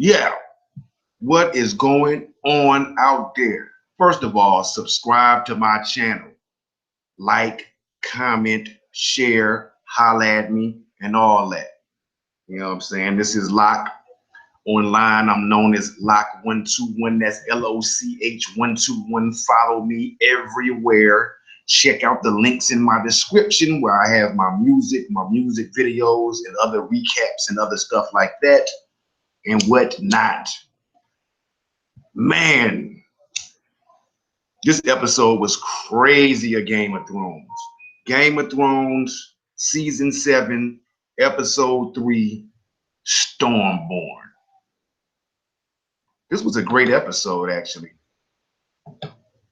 Yeah, what is going on out there? First of all, subscribe to my channel. Like, comment, share, holla at me, and all that. You know what I'm saying? This is Loch. Online, I'm known as Loch121. That's LOCH121. Follow me everywhere. Check out the links in my description where I have my music videos, and other recaps and other stuff like that and whatnot. Man, this episode was crazy of Game of Thrones. Game of Thrones, Season 7, Episode 3, Stormborn. This was a great episode, actually.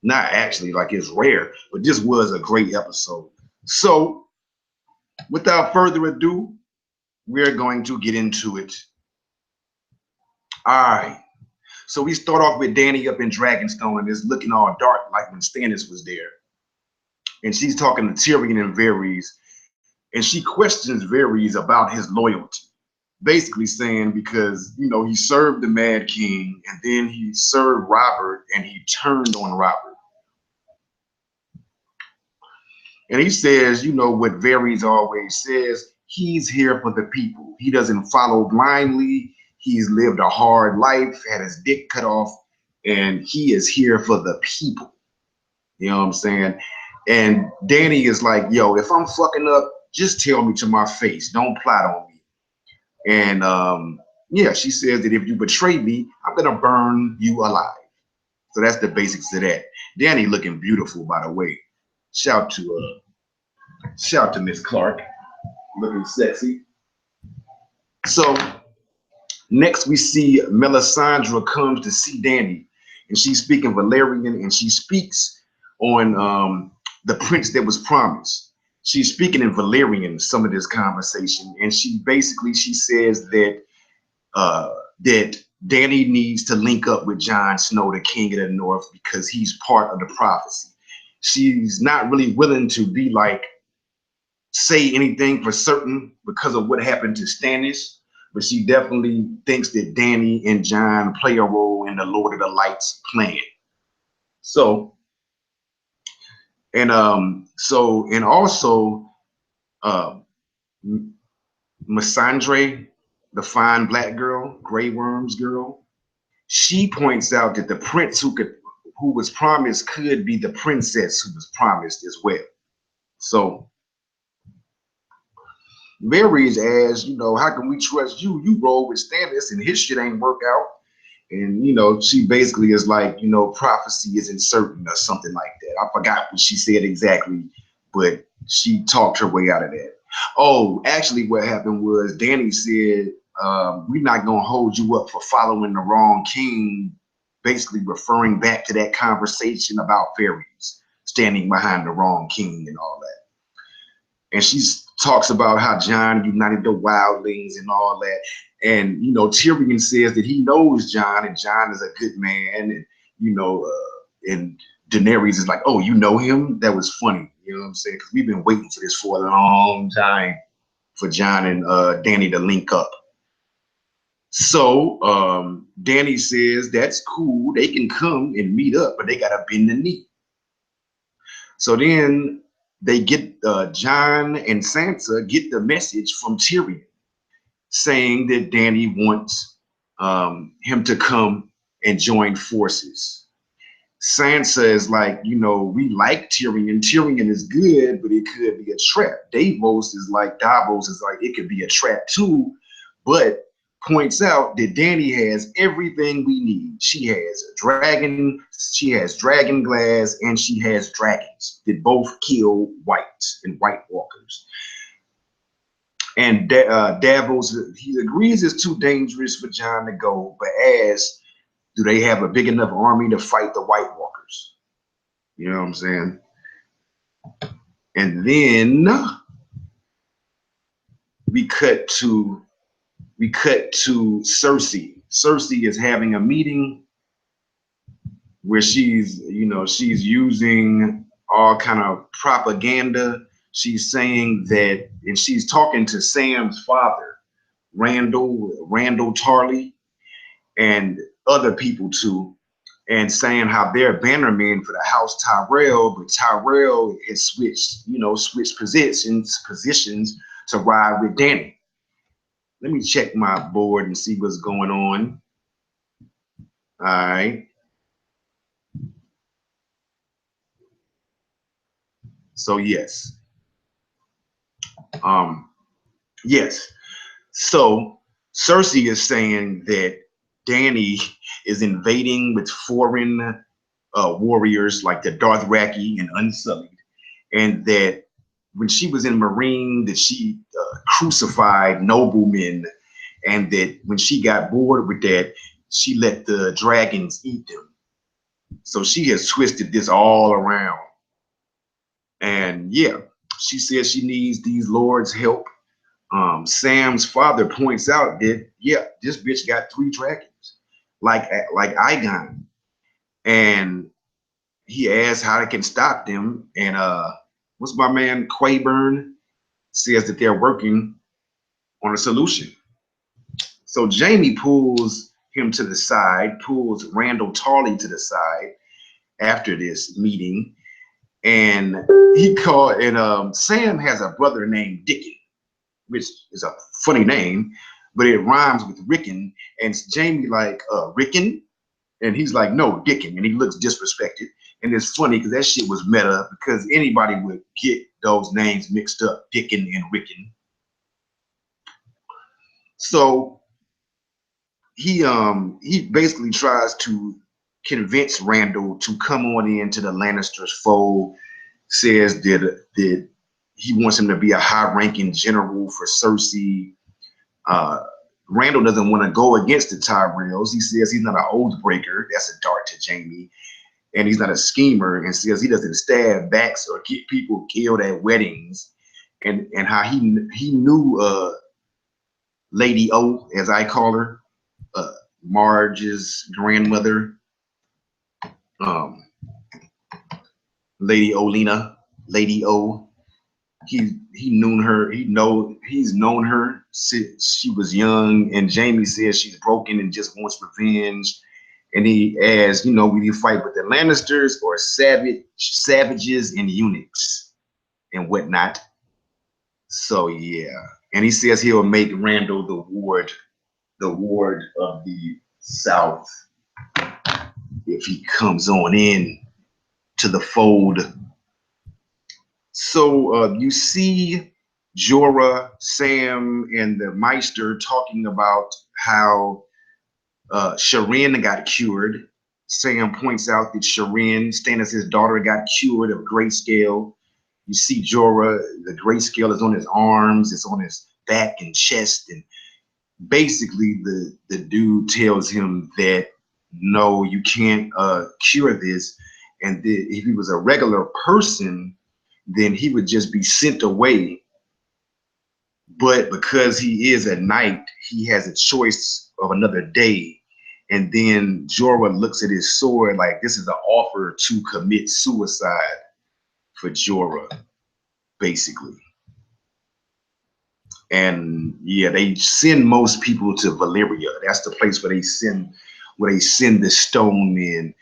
Not actually, like it's rare, but this was a great episode. So, without further ado, we're going to get into it. All right. So we start off with Dany up in Dragonstone, and it's looking all dark like when Stannis was there. And she's talking to Tyrion and Varys, and she questions Varys about his loyalty. Basically saying because, you know, he served the Mad King, and then he served Robert, and he turned on Robert. And he says, you know, what Varys always says, he's here for the people. He doesn't follow blindly. He's lived a hard life, had his dick cut off, and he is here for the people. You know what I'm saying? And Dany is like, yo, if I'm fucking up, just tell me to my face. Don't plot on me. And yeah, she says that if you betray me, I'm going to burn you alive. So that's the basics of that. Dany looking beautiful, by the way. Shout to Miss Clark, looking sexy. So next we see Melisandre comes to see Dany, and she's speaking Valyrian, and she speaks on the prince that was promised. She's speaking in Valyrian some of this conversation, and she says that that Dany needs to link up with Jon Snow, the King of the North, because he's part of the prophecy. She's not really willing to be like say anything for certain because of what happened to Stannis, but she definitely thinks that Dany and Jon play a role in the Lord of the Lights plan. So, and also Melisandre, the fine black girl, Grey Worm's girl, she points out that the prince who was promised could be the princess who was promised as well. So Varys asks, you know, how can we trust you? You roll with Stannis and his shit ain't work out. And, you know, she basically is like, you know, prophecy isn't certain or something like that. I forgot what she said exactly, but she talked her way out of that. Oh, actually what happened was Dany said, we're not going to hold you up for following the wrong king, basically referring back to that conversation about Varys standing behind the wrong king and all that. And she talks about how Jon united the wildlings and all that. And, you know, Tyrion says that he knows Jon, and Jon is a good man. And, you know, and Daenerys is like, oh, you know him? That was funny. You know what I'm saying? Because we've been waiting for this for a long time for Jon and Dany to link up. So Dany says, that's cool. They can come and meet up, but they got to bend the knee. So then they get Jon and Sansa get the message from Tyrion saying that Dany wants him to come and join forces. Sansa is like, you know, we like Tyrion. Tyrion is good, but it could be a trap. Davos is like, it could be a trap too, but points out that Dany has everything we need. She has a dragon, she has dragon glass, and she has dragons that both kill whites and White Walkers. And Davos, he agrees it's too dangerous for Jon to go, but asks, do they have a big enough army to fight the White Walkers? You know what I'm saying? And then we cut to Cersei. Cersei is having a meeting where she's using all kind of propaganda. She's saying that, and she's talking to Sam's father, Randall Tarley, and other people too, and saying how they're bannermen for the House Tyrell, but Tyrell has switched, switched positions to ride with Dany. Let me check my board and see what's going on. All right. So yes. Yes. So Cersei is saying that Dany is invading with foreign warriors like the Dothraki and Unsullied, and that when she was in Marine, that she crucified noblemen, and that when she got bored with that, she let the dragons eat them. So she has twisted this all around. And yeah, she says she needs these lords' help. Sam's father points out that, yeah, this bitch got 3 dragons, like Aegon. And he asks how they can stop them. And what's my man Quayburn says that they're working on a solution. So Jamie pulls him to the side, pulls Randall Tarley to the side after this meeting, and Sam has a brother named Dickon, which is a funny name, but it rhymes with Rickon. And Jamie like, Rickon? And he's like, no, Dickon. And he looks disrespected. And it's funny because that shit was meta, because anybody would get those names mixed up, Dickon and Rickon. So he basically tries to convince Randall to come on into the Lannisters' fold, says that he wants him to be a high-ranking general for Cersei. Randall doesn't want to go against the Tyrells. He says he's not an oath breaker. That's a dart to Jamie. And he's not a schemer, and says he doesn't stab backs or get people killed at weddings. And how he knew Lady O, as I call her, Marge's grandmother, Lady Olena, Lady O. He's known her since she was young, and Jamie says she's broken and just wants revenge. And he asks, will you fight with the Lannisters or savages and eunuchs and whatnot? So yeah, and he says he'll make Randall the ward of the South if he comes on in to the fold. So you see Jorah, Sam, and the Meister talking about how Shireen got cured. Sam points out that Shireen, Stannis' daughter, got cured of grayscale. You see Jorah, the grayscale is on his arms, it's on his back and chest, and basically the dude tells him that no, you can't cure this, and that if he was a regular person, then he would just be sent away. But because he is a knight, he has a choice of another day. And then Jorah looks at his sword like this is an offer to commit suicide for Jorah, basically. And yeah, they send most people to Valyria. That's the place where they send the stone men.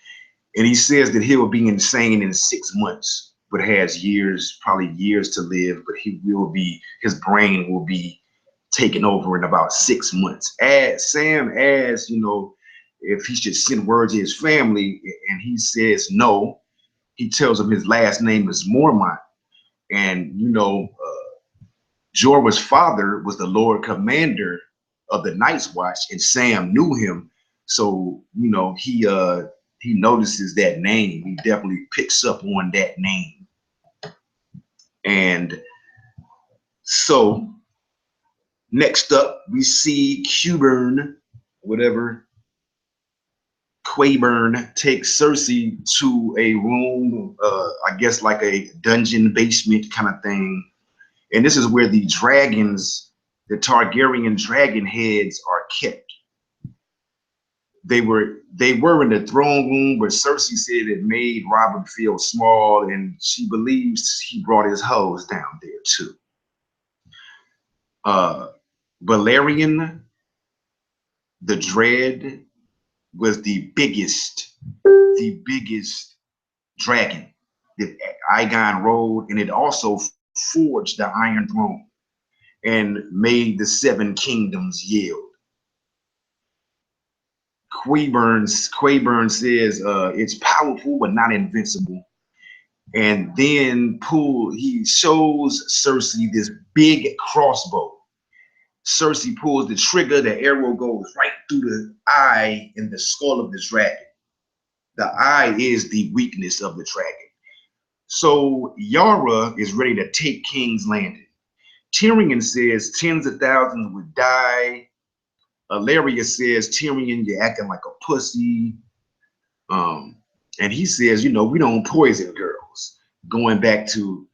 And he says that he will be insane in 6 months, but has probably years to live, but his brain will be taken over in about 6 months. Sam asks, if he should send word to his family, and he says no. He tells him his last name is Mormont. And, Jorah's father was the Lord Commander of the Night's Watch, and Sam knew him. So, he notices that name. He definitely picks up on that name. And so next up, we see Qyburn takes Cersei to a room, I guess like a dungeon basement kind of thing. And this is where the dragons, the Targaryen dragon heads, are kept. They were in the throne room, but Cersei said it made Robert feel small, and she believes he brought his hoes down there too. Valerian, the Dread, was the biggest dragon that Aegon rode, and it also forged the Iron Throne and made the 7 kingdoms yield. Quayburn says it's powerful but not invincible. And then he shows Cersei this big crossbow. Cersei pulls the trigger, the arrow goes right through the eye in the skull of this dragon. The eye is the weakness of the dragon. So Yara is ready to take King's Landing. Tyrion says tens of thousands would die. Ilaria says, Tyrion, you're acting like a pussy. And he says, you know, we don't poison girls. Going back to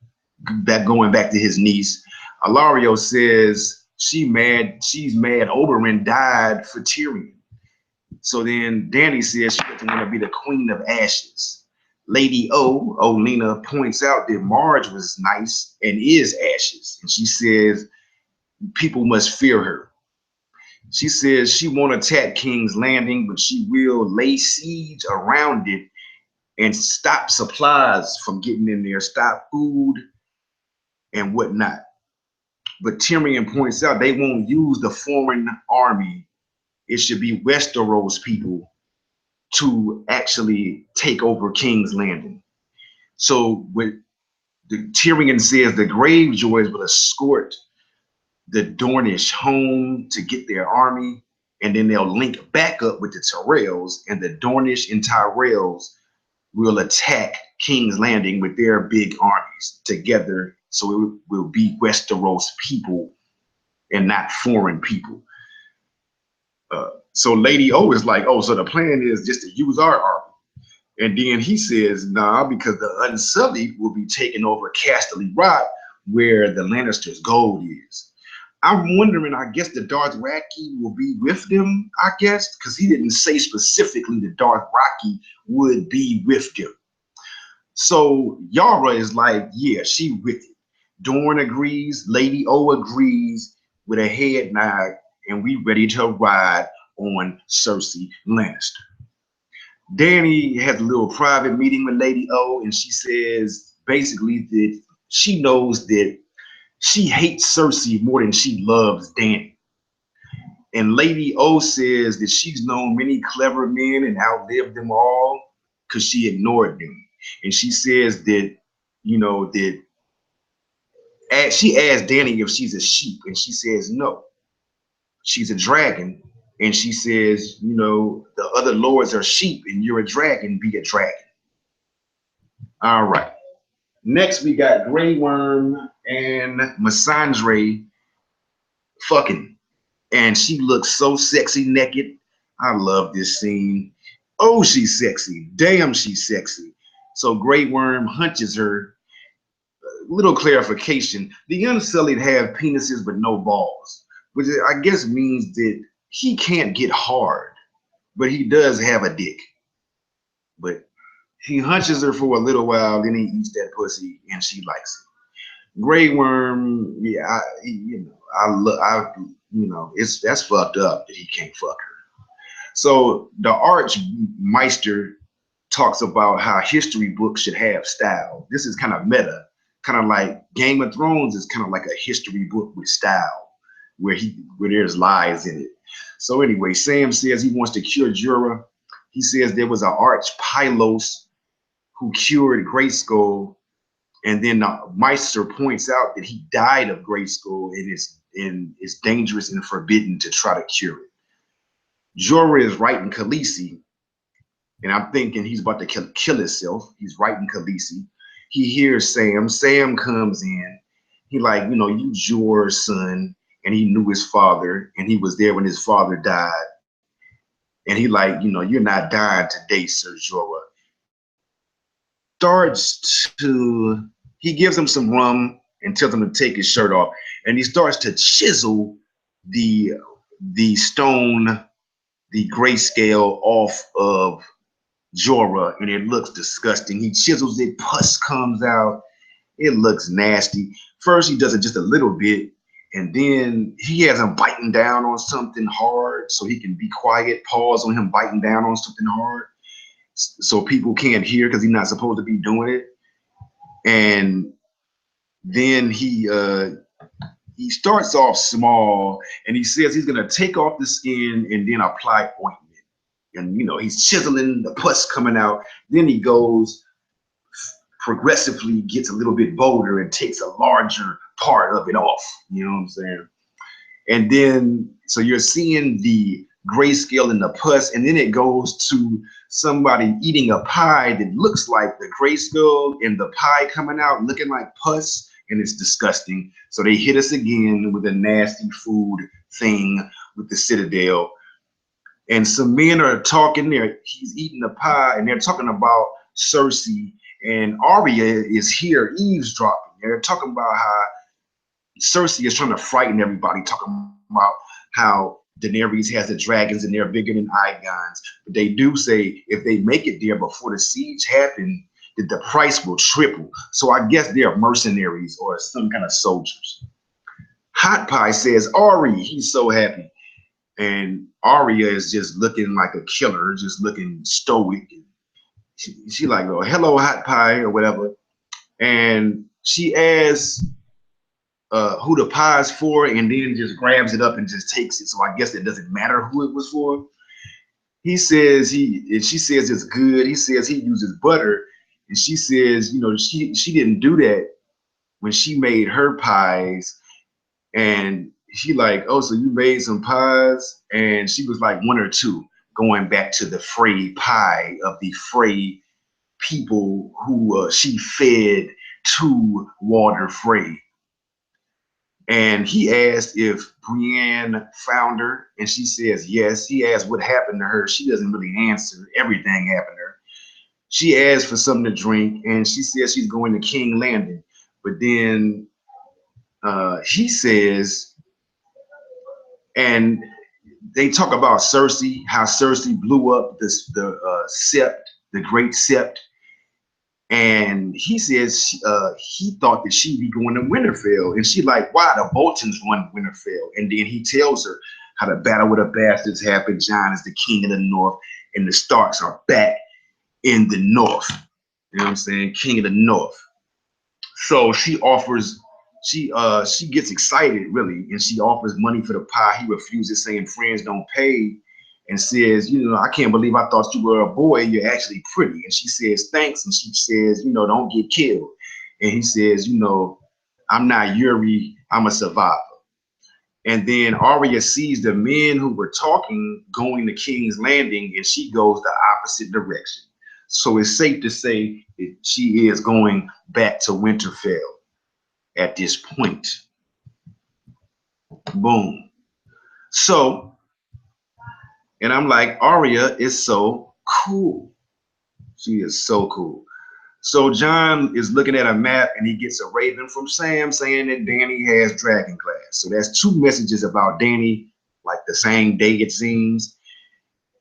his niece. Ilario says she's mad Oberyn died for Tyrion. So then Dany says she doesn't want to be the queen of ashes. Lady Olena points out that Marge was nice and is ashes. And she says people must fear her. She says she won't attack King's Landing, but she will lay siege around it and stop supplies from getting in there, stop food and whatnot. But Tyrion points out they won't use the foreign army. It should be Westeros people to actually take over King's Landing. So Tyrion says the Gravejoys will escort the Dornish home to get their army, and then they'll link back up with the Tyrells, and the Dornish and Tyrells will attack King's Landing with their big armies together. So it will be Westeros people and not foreign people. So Lady O is like, oh, so the plan is just to use our army. And then he says, nah, because the Unsullied will be taking over Casterly Rock, where the Lannisters' gold is. I'm wondering, I guess the Dothraki will be with them, I guess, because he didn't say specifically the Dothraki would be with them. So Yara is like, yeah, she with it. Dorne agrees, Lady O agrees with a head nod, and we ready to ride on Cersei Lannister. Dany has a little private meeting with Lady O, and she says basically that she knows that she hates Cersei more than she loves Dany. And Lady O says that she's known many clever men and outlived them all because she ignored them. And she says that, you know, that she asked Dany if she's a sheep, and she says no. She's a dragon. And she says, you know, the other lords are sheep and you're a dragon, be a dragon. All right. Next, we got Grey Worm and Missandei fucking. And she looks so sexy naked. I love this scene. Oh, she's sexy. Damn, she's sexy. So Grey Worm hunches her. Little clarification. The Unsullied have penises but no balls, which I guess means that he can't get hard, but he does have a dick. But he hunches her for a little while, then he eats that pussy, and she likes it. Grey Worm, yeah, that's fucked up that he can't fuck her. So the Archmeister talks about how history books should have style. This is kind of meta, kind of like Game of Thrones is kind of like a history book with style, where there's lies in it. So anyway, Sam says he wants to cure Jorah. He says there was an Arch-Pylos who cured Greyskull, and then the Meister points out that he died of Greyskull and it's dangerous and forbidden to try to cure it. Jorah is writing Khaleesi, and I'm thinking he's about to kill himself. He's writing Khaleesi. He hears Sam. Sam comes in. He like, you know, you Jorah's son, and he knew his father, and he was there when his father died. And he like, you know, you're not dying today, Sir Jorah. He gives him some rum and tells him to take his shirt off. And he starts to chisel the stone, the grayscale off of Jorah, and it looks disgusting. He chisels it, pus comes out. It looks nasty. First, he does it just a little bit, And then he has him biting down on something hard so he can be quiet, pause on him biting down on something hard so people can't hear because he's not supposed to be doing it. And then he starts off small and he says he's gonna take off the skin and then apply ointment. And he's chiseling the pus coming out. Then he goes progressively, gets a little bit bolder and takes a larger part of it off. You know what I'm saying? And then, so you're seeing the grayscale in the pus, and then it goes to somebody eating a pie that looks like the grayscale and the pie coming out looking like pus, and it's disgusting. So they hit us again with a nasty food thing with the Citadel. And some men are talking there. He's eating the pie, and they're talking about Cersei, and Arya is here eavesdropping. They're talking about how Cersei is trying to frighten everybody, talking about how Daenerys has the dragons and they're bigger than Aegons. But they do say if they make it there before the siege happens, that the price will triple. So I guess they're mercenaries or some kind of soldiers. Hot Pie says, Ari, he's so happy. And Arya is just looking like a killer, just looking stoic. She like, oh, hello, Hot Pie, or whatever. And she asks who the pie is for, and then just grabs it up and just takes it. So I guess it doesn't matter who it was for. He says she says it's good. He says he uses butter, and she says, she didn't do that when she made her pies. And she like, oh, so you made some pies? And she was like, one or two, going back to the Frey pie of the Frey people who she fed to Walder Frey. And he asked if Brienne found her, and she says yes. He asked what happened to her. She doesn't really answer. Everything happened to her. She asked for something to drink, and she says she's going to King Landing. But then he says, and they talk about Cersei, how Cersei blew up the sept, the Great Sept. And he says he thought that she'd be going to Winterfell. And she like, why? The Boltons run Winterfell. And then he tells her how the battle with the bastards happened. Jon is the king of the north, and the Starks are back in the north. You know what I'm saying? King of the north. So she offers, she gets excited, really, and she offers money for the pie. He refuses, saying friends don't pay. And says, I can't believe I thought you were a boy. You're actually pretty. And she says, thanks. And she says, don't get killed. And he says, I'm not Yuri. I'm a survivor. And then Arya sees the men who were talking going to King's Landing, and she goes the opposite direction. So it's safe to say that she is going back to Winterfell at this point. Boom. So, and I'm like, Arya is so cool. She is so cool. So Jon is looking at a map, and he gets a raven from Sam saying that Dany has dragon glass. So that's two messages about Dany, like the same day it seems.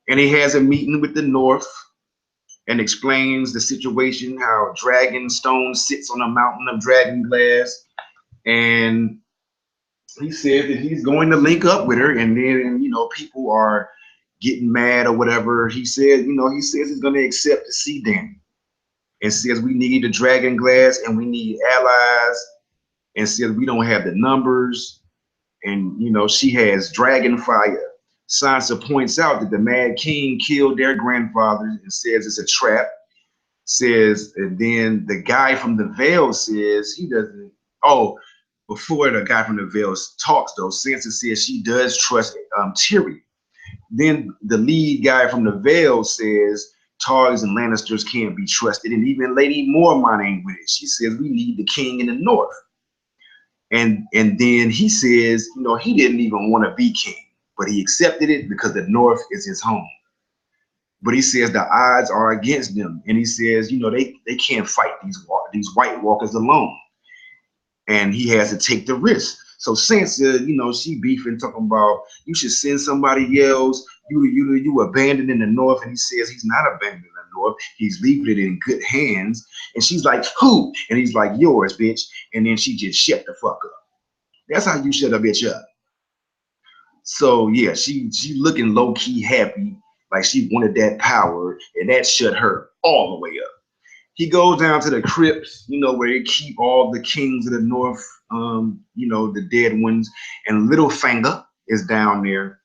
And he has a meeting with the North and explains the situation, how Dragonstone sits on a mountain of dragon glass. And he says that he's going to link up with her, and then, people are getting mad or whatever. He said, he says he's going to accept to see Dany, and says we need the dragon glass and we need allies, and says we don't have the numbers, and she has dragon fire. Sansa points out that the Mad King killed their grandfathers and says it's a trap. Says, and then the guy from the Vale says he doesn't. Oh, before the guy from the Vale talks though, Sansa says she does trust Tyrion. Then the lead guy from the Vale says Targs and Lannisters can't be trusted, and even Lady Mormont ain't with it. She says we need the king in the north. And then he says, he didn't even want to be king, but he accepted it because the north is his home. But he says the odds are against them, and he says, they can't fight these White Walkers alone, and he has to take the risk. So Sansa, she beefing, talking about you should send somebody else. You abandoned in the north, and he says he's not abandoned in the north. He's leaving it in good hands. And she's like, who? And he's like, yours, bitch. And then she just shut the fuck up. That's how you shut a bitch up. So yeah, she looking low key happy, like she wanted that power, and that shut her all the way up. He goes down to the crypts, you know, where they keep all the kings of the north, you know, the dead ones, and Littlefinger is down there,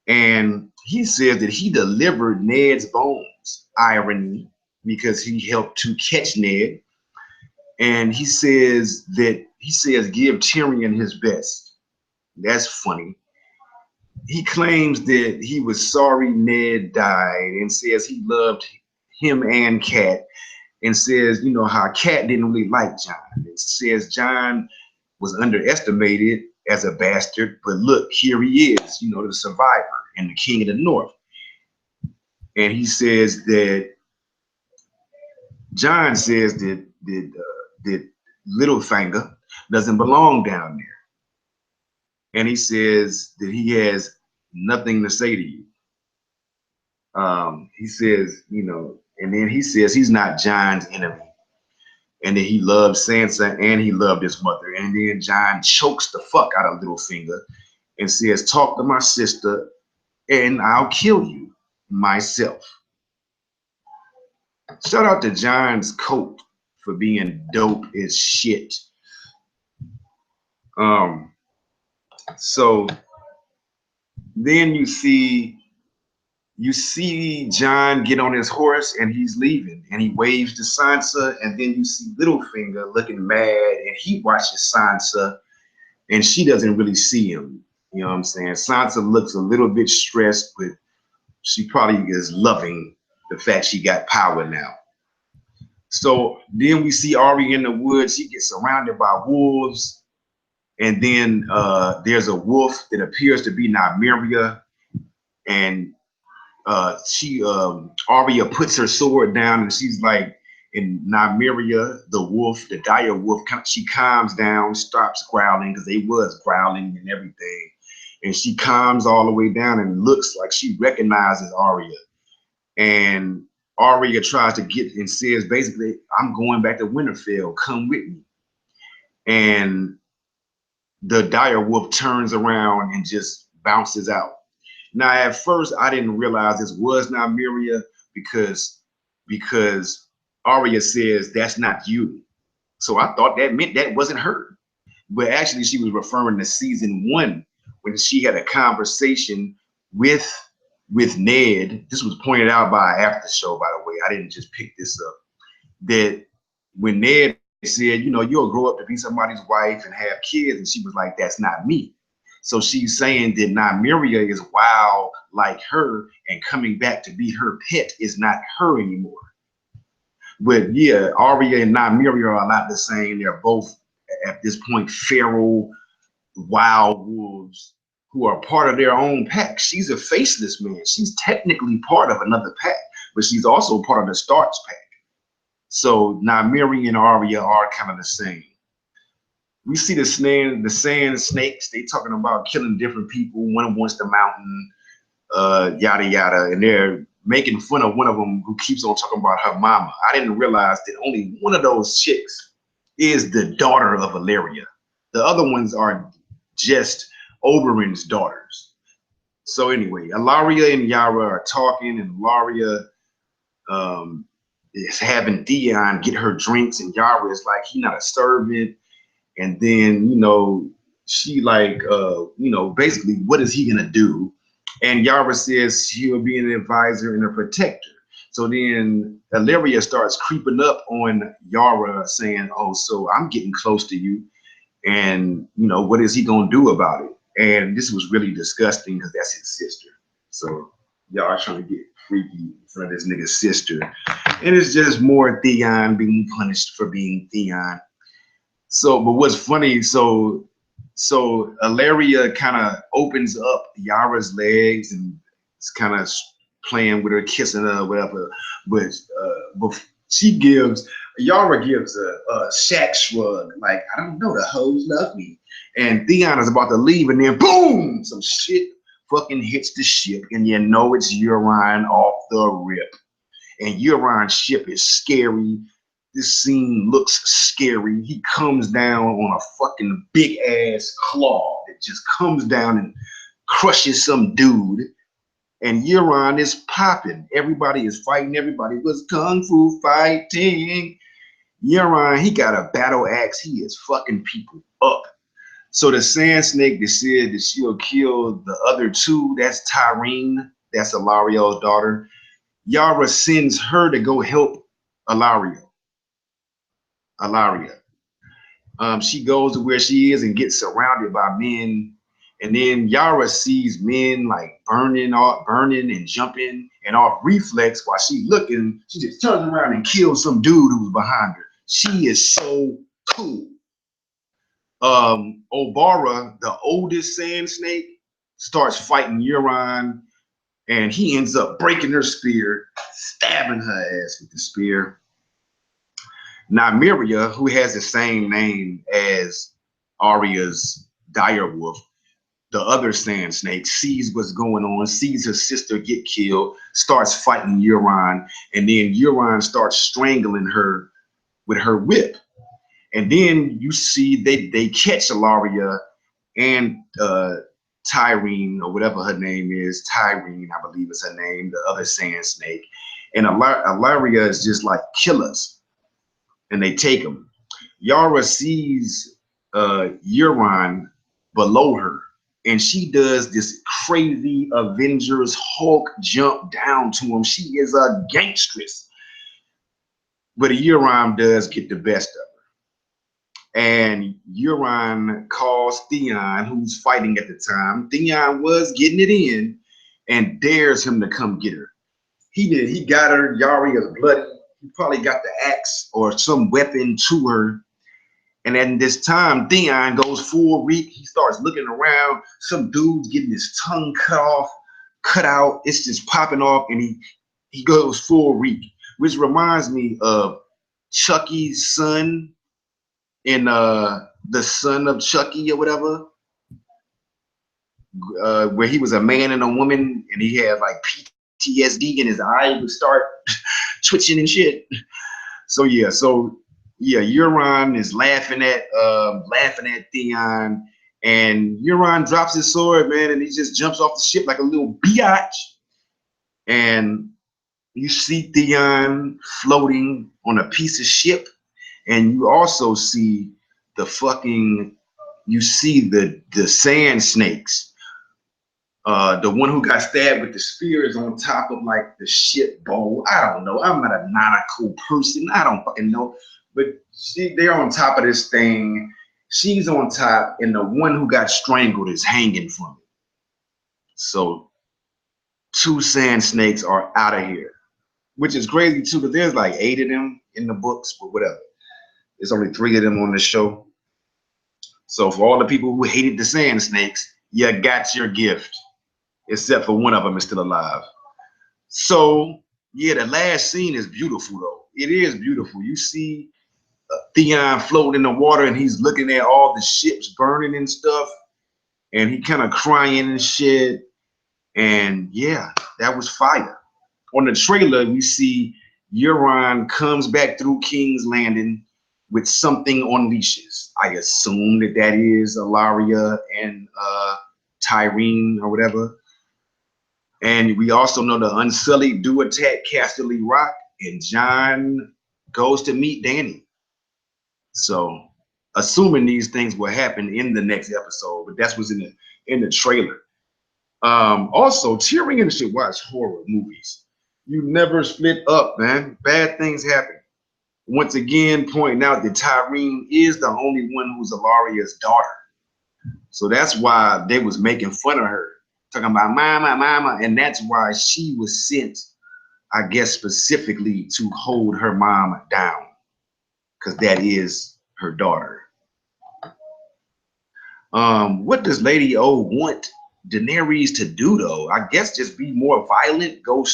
and he says that he delivered Ned's bones. Irony, because he helped to catch Ned, and he says give Tyrion his best. That's funny. He claims that he was sorry Ned died and says he loved him and Cat, and says, you know, how Cat didn't really like Jon. It says Jon was underestimated as a bastard, but look, here he is, you know, the survivor and the king of the north. And he says that Jon says that Littlefinger doesn't belong down there. And he says that he has nothing to say to you. He says, you know, and then he says he's not Jon's enemy, and that he loved Sansa and he loved his mother. And then Jon chokes the fuck out of Littlefinger and says, talk to my sister and I'll kill you myself. Shout out to Jon's coat for being dope as shit. So then you see Jon get on his horse and he's leaving, and he waves to Sansa, and then you see Littlefinger looking mad, and he watches Sansa, and she doesn't really see him. You know what I'm saying? Sansa looks a little bit stressed, but she probably is loving the fact she got power now. So then we see Arya in the woods. She gets surrounded by wolves, and then there's a wolf that appears to be Nymeria, and Arya puts her sword down, and she's like, and Nymeria, the wolf, the dire wolf, she calms down, stops growling, because they was growling and everything, and she calms all the way down and looks like she recognizes Arya. And Arya tries to get and says basically, I'm going back to Winterfell, come with me. And the dire wolf turns around and just bounces out. Now, at first, I didn't realize this was Nymeria because Arya says that's not you. So I thought that meant that wasn't her. But actually, she was referring to season 1 when she had a conversation with Ned. This was pointed out by After Show, by the way. I didn't just pick this up. That when Ned said, you know, you'll grow up to be somebody's wife and have kids, and she was like, that's not me. So she's saying that Nymeria is wild like her, and coming back to be her pet is not her anymore. But yeah, Arya and Nymeria are not the same. They're both at this point feral, wild wolves who are part of their own pack. She's a faceless man. She's technically part of another pack, but she's also part of the Stark's pack. So Nymeria and Arya are kind of the same. We see the sand snakes. They talking about killing different people. One wants the mountain, yada yada, and they're making fun of one of them who keeps on talking about her mama. I didn't realize that only one of those chicks is the daughter of Valeria. The other ones are just Oberyn's daughters. So anyway, Ilaria and Yara are talking, and Ilaria is having Theon get her drinks, and Yara is like, he's not a servant. And then, you know, she like, you know, basically, what is he gonna do? And Yara says he'll be an advisor and a protector. So then Illyria starts creeping up on Yara, saying, oh, so I'm getting close to you. And, you know, what is he gonna do about it? And this was really disgusting because that's his sister. So y'all are trying to get freaky in front of this nigga's sister. And it's just more Theon being punished for being Theon. So, but what's funny, so Ilaria kind of opens up Yara's legs and it's kind of playing with her, kissing her, whatever. But Yara gives a shack shrug, like, I don't know, the hoes love me. And Theon is about to leave, and then boom, some shit fucking hits the ship, and you know it's Euron off the rip. And Euron's ship is scary. This scene looks scary. He comes down on a fucking big ass claw that just comes down and crushes some dude. And Euron is popping. Everybody is fighting. Everybody was kung fu fighting. Euron, he got a battle axe. He is fucking people up. So the Sand Snake that said that she'll kill the other two, that's Tyrene. That's Alario's daughter. Yara sends her to go help Alaria. She goes to where she is and gets surrounded by men. And then Yara sees men like burning and jumping, and off reflex while she's looking, she just turns around and kills some dude who's behind her. She is so cool. Obara, the oldest Sand Snake, starts fighting Euron, and he ends up breaking her spear, stabbing her ass with the spear. Nymeria, who has the same name as Arya's direwolf, the other Sand Snake, sees what's going on, sees her sister get killed, starts fighting Euron, and then Euron starts strangling her with her whip. And then you see they catch Alaria and Tyrene, or whatever her name is, Tyrene, I believe is her name, the other Sand Snake. And Alaria is just like, kill us. And they take him. Yara sees Euron below her, and she does this crazy Avengers Hulk jump down to him. She is a gangstress. But Euron does get the best of her. And Euron calls Theon, who's fighting at the time. Theon was getting it in and dares him to come get her. He did. He got her. Yara is bloody. He probably got the axe or some weapon to her. And at this time, Theon goes full reek. He starts looking around. Some dude's getting his tongue cut out. It's just popping off, and he goes full reek, which reminds me of Chucky's son in The Son of Chucky or whatever, where he was a man and a woman, and he had like PTSD, and his eye would start twitching and shit. So yeah, Euron is laughing at Theon, and Euron drops his sword, man, and he just jumps off the ship like a little biatch. And you see Theon floating on a piece of ship, and you also see the Sand Snakes. The one who got stabbed with the spear is on top of like the ship bowl. I don't know. I'm not a nautical person. I don't fucking know. But they're on top of this thing. She's on top, and the one who got strangled is hanging from it. So 2 Sand Snakes are out of here, which is crazy too, because there's like 8 of them in the books, but whatever. There's only 3 of them on the show. So for all the people who hated the Sand Snakes, you got your gift. Except for one of them is still alive. So yeah, the last scene is beautiful though. It is beautiful. You see Theon floating in the water, and he's looking at all the ships burning and stuff, and he kind of crying and shit. And yeah, that was fire. On the trailer, we see Euron comes back through King's Landing with something on leashes. I assume that is Alaria and Tyrene or whatever. And we also know the Unsullied do attack Casterly Rock, and Jon goes to meet Dany. So, assuming these things will happen in the next episode, but that's what's in the trailer. Also, Tyrion should watch horror movies. You never split up, man. Bad things happen. Once again, pointing out that Tyrene is the only one who's Alaria's daughter. So that's why they was making fun of her, talking about mama, and that's why she was sent, I guess, specifically to hold her mom down, because that is her daughter. What does Lady O want Daenerys to do though? I guess just be more violent, go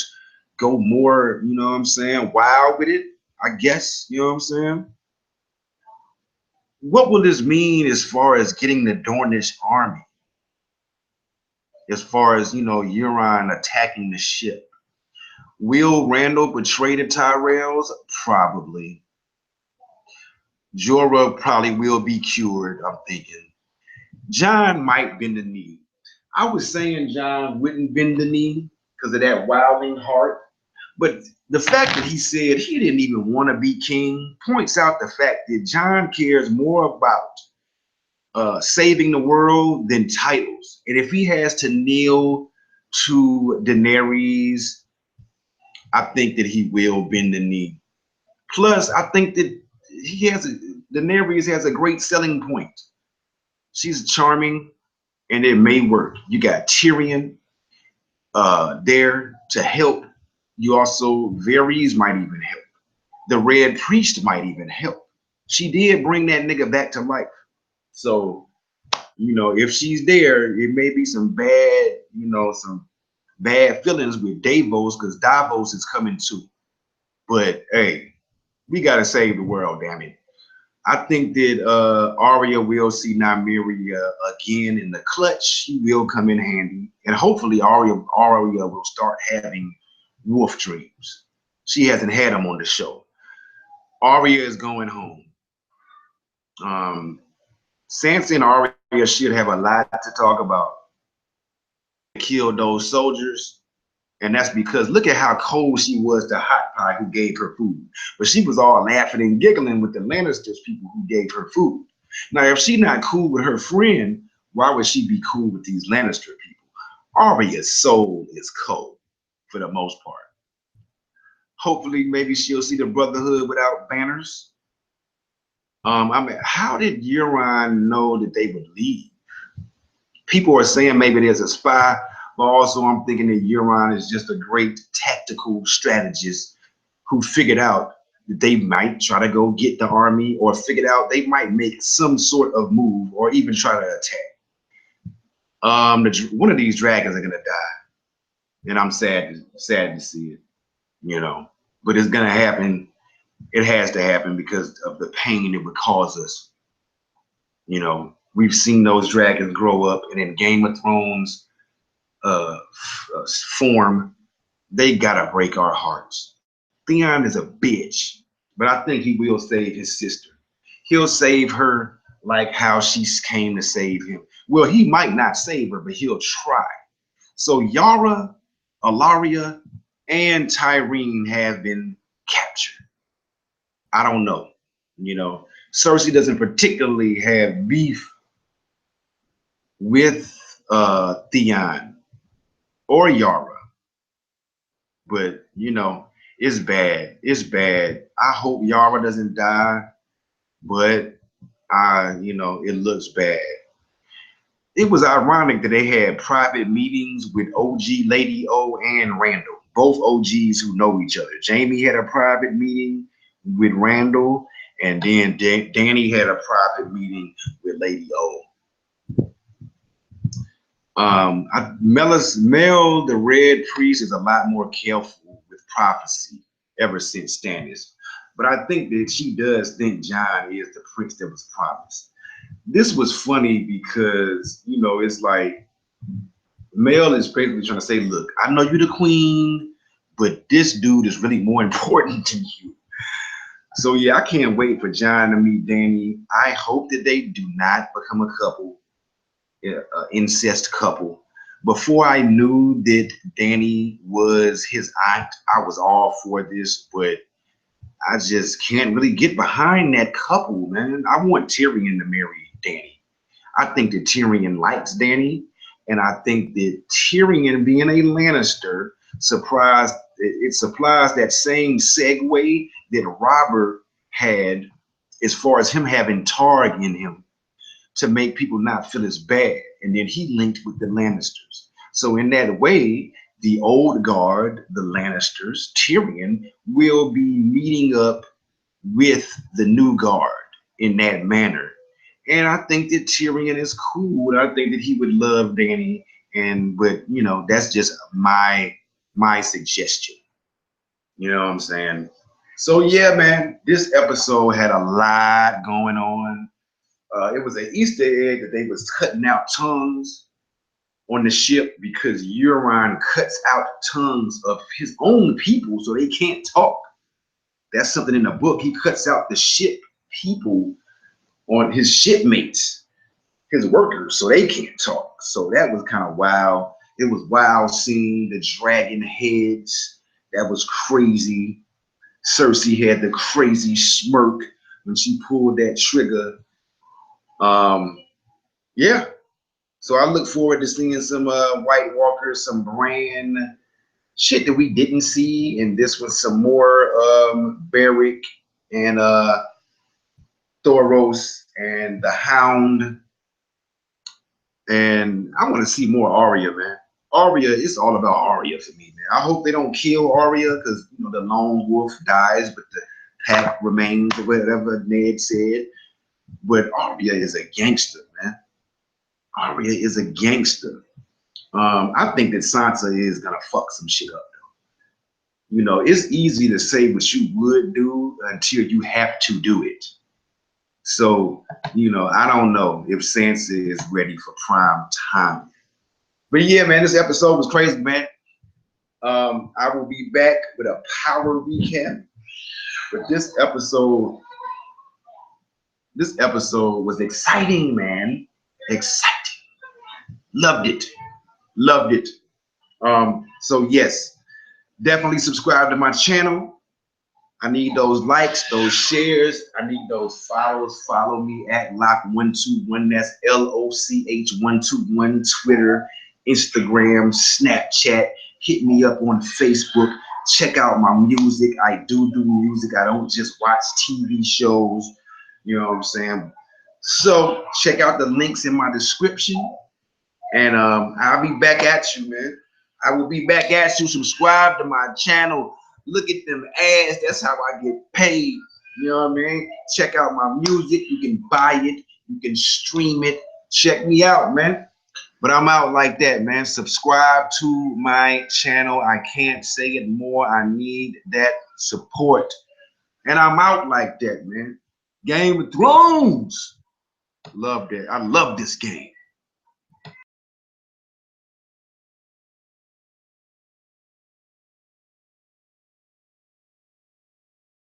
more, you know what I'm saying, wild with it, I guess, you know what I'm saying? What will this mean as far as getting the Dornish army? As far as, Euron attacking the ship. Will Randall betray the Tyrells? Probably. Jorah probably will be cured, I'm thinking. Jon might bend the knee. I was saying Jon wouldn't bend the knee because of that wilding heart. But the fact that he said he didn't even want to be king points out the fact that Jon cares more about saving the world than titles. And if he has to kneel to Daenerys, I think that he will bend the knee. Plus, I think that Daenerys has a great selling point. She's charming, and it may work. You got Tyrion there to help. You also Varys might even help. The Red Priest might even help. She did bring that nigga back to life. So, if she's there, it may be some bad feelings with Davos because Davos is coming too. But hey, we gotta save the world, damn it. I think that Arya will see Nymeria again in the clutch. She will come in handy, and hopefully Arya will start having wolf dreams. She hasn't had them on the show. Arya is going home. Sansa and Arya should have a lot to talk about. Kill those soldiers, and that's because look at how cold she was to Hot Pie who gave her food. But she was all laughing and giggling with the Lannisters people who gave her food. Now, if she's not cool with her friend, why would she be cool with these Lannister people? Arya's soul is cold for the most part. Hopefully, maybe she'll see the Brotherhood without banners. How did Euron know that they would leave? People are saying maybe there's a spy, but also I'm thinking that Euron is just a great tactical strategist who figured out that they might try to go get the army or figured out they might make some sort of move or even try to attack. One of these dragons are gonna die, and I'm sad to see it, but it's gonna happen. It has to happen because of the pain it would cause us. We've seen those dragons grow up, and in Game of Thrones form, they gotta break our hearts. Theon is a bitch, but I think he will save his sister. He'll save her like how she came to save him. Well, he might not save her, but he'll try. So Yara, Alaria, and Tyrene have been captured. I don't know. Cersei doesn't particularly have beef with Theon or Yara, but it's bad. It's bad. I hope Yara doesn't die, but it looks bad. It was ironic that they had private meetings with OG Lady O and Randall, both OGs who know each other. Jamie had a private meeting with Randall, and then Danny had a private meeting with Lady O. Mel, the Red Priest, is a lot more careful with prophecy ever since Stannis. But I think that she does think Jon is the prince that was promised. This was funny because, it's like Mel is basically trying to say, look, I know you're the queen, but this dude is really more important than you. So, yeah, I can't wait for Jon to meet Dany. I hope that they do not become a couple. Incest couple. Before I knew that Dany was his aunt, I was all for this, but I just can't really get behind that couple, man. I want Tyrion to marry Dany. I think that Tyrion likes Dany, and I think that Tyrion, being a Lannister, supplies that same segue that Robert had as far as him having Targ in him, to make people not feel as bad. And then he linked with the Lannisters. So in that way, the old guard, the Lannisters, Tyrion, will be meeting up with the new guard in that manner. And I think that Tyrion is cool. I think that he would love Dany. But that's just my suggestion. You know what I'm saying? So yeah, man, this episode had a lot going on. It was an Easter egg that they was cutting out tongues on the ship because Euron cuts out tongues of his own people so they can't talk. That's something in the book. He cuts out the ship people on his shipmates, his workers, so they can't talk. So that was kind of wild. It was wild seeing the dragon heads. That was crazy. Cersei had the crazy smirk when she pulled that trigger. Yeah. So I look forward to seeing some White Walkers, some brand shit that we didn't see, and this was some more Beric and Thoros and the Hound. And I want to see more Arya, man. Arya, it's all about Arya for me, man. I hope they don't kill Arya because you know the lone wolf dies, but the pack remains, or whatever Ned said. But Arya is a gangster, man. Arya is a gangster. I think that Sansa is gonna fuck some shit up. You know, it's easy to say what you would do until you have to do it. So, you know, I don't know if Sansa is ready for prime time. But yeah, man, this episode was crazy, man. I will be back with a power recap. But this episode was exciting, man. Exciting. Loved it. Loved it. So yes, definitely subscribe to my channel. I need those likes, those shares. I need those follows. Follow me at Loch121. That's LOCH121. Twitter, Instagram, Snapchat. Hit me up on Facebook. Check out my music. I do music. I don't just watch TV shows. You know what I'm saying? So check out the links in my description. And I'll be back at you, man. I will be back at you. Subscribe to my channel. Look at them ads. That's how I get paid. You know what I mean? Check out my music. You can buy it. You can stream it. Check me out, man. But I'm out like that, man. Subscribe to my channel. I can't say it more. I need that support. And I'm out like that, man. Game of Thrones. Love that. I love this game.